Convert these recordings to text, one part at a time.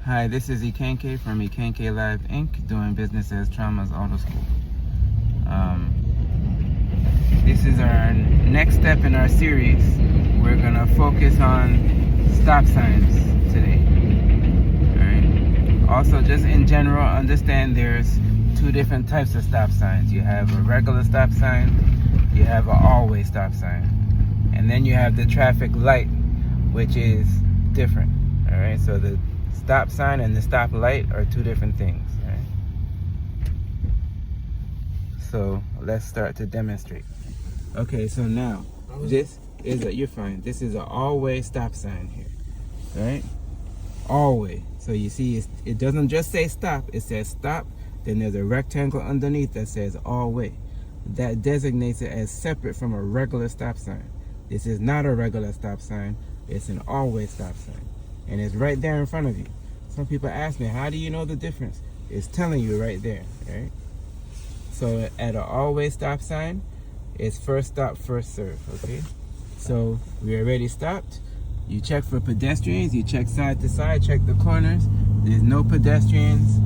Hi, this is Ikanke from IkankeLive Inc., doing business as Tramas Auto School. This is our next step in our series. We're going to focus on stop signs today. Alright. Also, just in general, understand there's two different types of stop signs. You have a regular stop sign, you have an always stop sign, and then you have the traffic light, which is different. Alright, so the stop sign and the stop light are two different things, right? So let's start to demonstrate. Okay, so now this is you're fine. This is an always stop sign here, right? Always. So you see, it doesn't just say stop. It says stop. Then there's a rectangle underneath that says always. That designates it as separate from a regular stop sign. This is not a regular stop sign. It's an always stop sign. And it's right there in front of you. Some people ask me, how do you know the difference? It's telling you right there, right? So at an always stop sign, it's first stop, first serve, okay? So we already stopped. You check for pedestrians, you check side to side, check the corners. There's no pedestrians,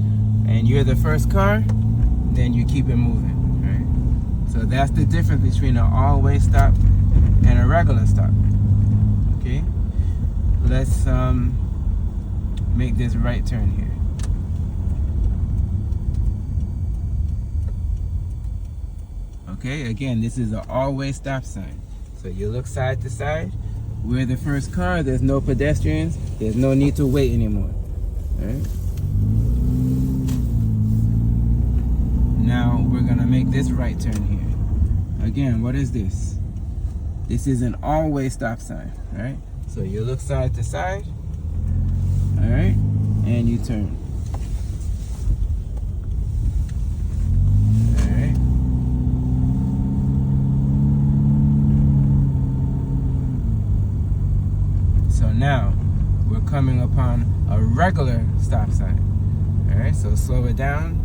and you're the first car, then you keep it moving, right? So that's the difference between an always stop and a regular stop, okay? Let's make this right turn here. Okay, again, this is an always stop sign. So you look side to side. We're the first car. There's no pedestrians. There's no need to wait anymore. All right. Now we're gonna make this right turn here. Again, what is this? This is an always stop sign, right? So you look side to side, all right, and you turn. All right. So now we're coming upon a regular stop sign. All right, so slow it down.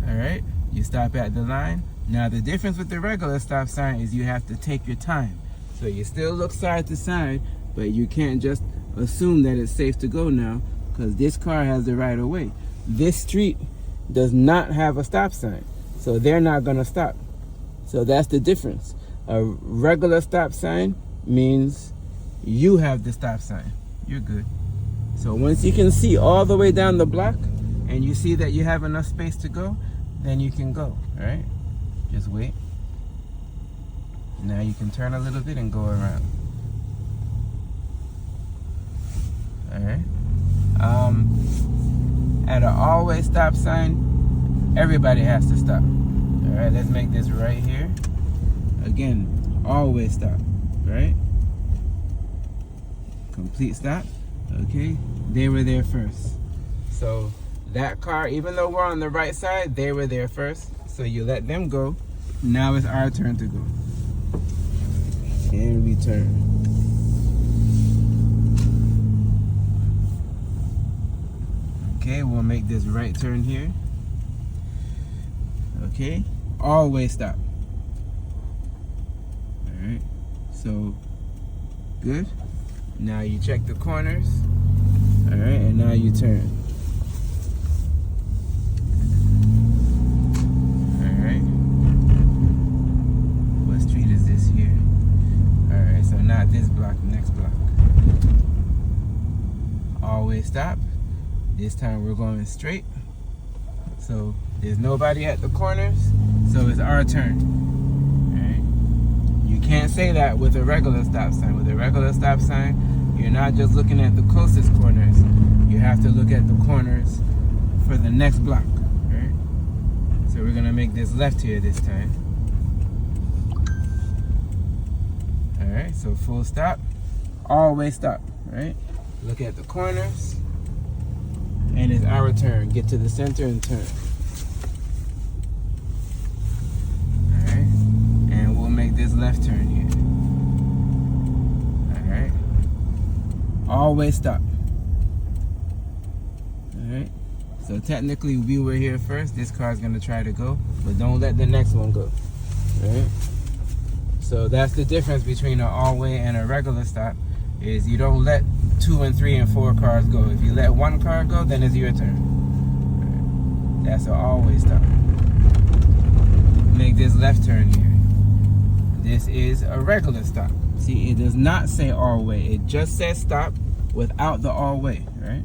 All right, you stop at the line. Now the difference with the regular stop sign is you have to take your time. So you still look side to side, but you can't just assume that it's safe to go now because this car has the right of way. This street does not have a stop sign, so they're not gonna stop. So that's the difference. A regular stop sign means you have the stop sign. You're good. So once you can see all the way down the block and you see that you have enough space to go, then you can go, all right? Just wait. Now you can turn a little bit and go around. All right. At an always stop sign, everybody has to stop. All right, let's make this right here. Again, always stop, right? Complete stop, okay? They were there first. So that car, even though we're on the right side, they were there first. So you let them go. Now it's our turn to go. And we turn. Okay, we'll make this right turn here. Okay, always stop. All right, so good. Now you check the corners. All right, and now you turn. All right. What street is this here? All right, so not this block, next block. Always stop. This time we're going straight. So there's nobody at the corners, so it's our turn. All right. You can't say that with a regular stop sign. With a regular stop sign, you're not just looking at the closest corners. You have to look at the corners for the next block. All right. So we're gonna make this left here this time. All right. So full stop, always stop. Right. Look at the corners. And it's our turn. Get to the center and turn. Alright. And we'll make this left turn here. Alright. Always stop. Alright. So technically we were here first. This car's gonna try to go, but don't let the next one go. Alright. So that's the difference between an all-way and a regular stop. is you don't let 2 and 3 and 4 cars go. If you let 1 car go, then it's your turn. That's an always stop. Make this left turn here. This is a regular stop. See, it does not say all way. It just says stop without the all way, right?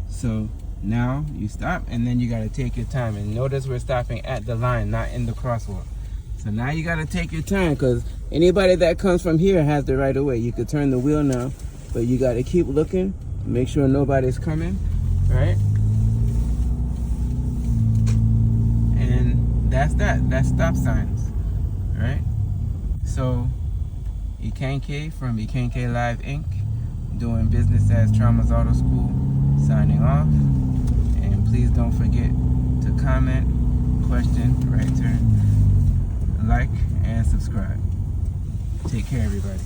So now you stop, and then you got to take your time. And notice we're stopping at the line, not in the crosswalk. So now you got to take your time, because anybody that comes from here has the right of way. You could turn the wheel now, but you got to keep looking, make sure nobody's coming, right? And that's that. That's stop signs, right? So Ikanke from IkankeLive Inc., doing business as Tramas Auto School, signing off. And please don't forget to comment, question, right turn, like, and subscribe. Take care, everybody.